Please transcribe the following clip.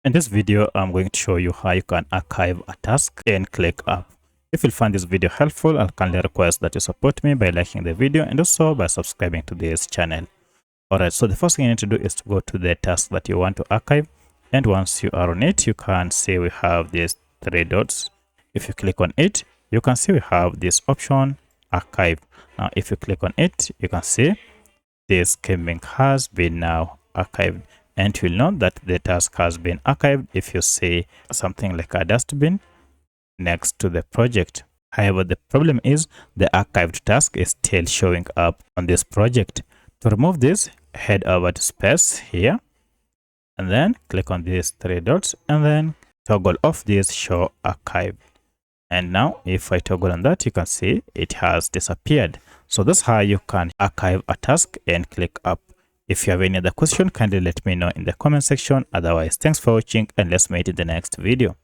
In this video, I'm going to show you how you can archive a task in ClickUp. If you find this video helpful, I'll kindly request that you support me by liking the video and also by subscribing to this channel. Alright, so the first thing you need to do is to go to the task that you want to archive. And once you are on it, you can see we have these three dots. If you click on it, you can see we have this option, archive. Now, if you click on it, you can see this gaming has been now archived. And you'll note that the task has been archived if you see something like a dustbin next to the project. However, the problem is the archived task is still showing up on this project. To remove this, head over to space here and then click on these three dots and then toggle off this show archive. And now if I toggle on that, you can see it has disappeared. So that's how you can archive a task and ClickUp. If you have any other question, kindly let me know in the comment section. Otherwise, thanks for watching and let's meet in the next video.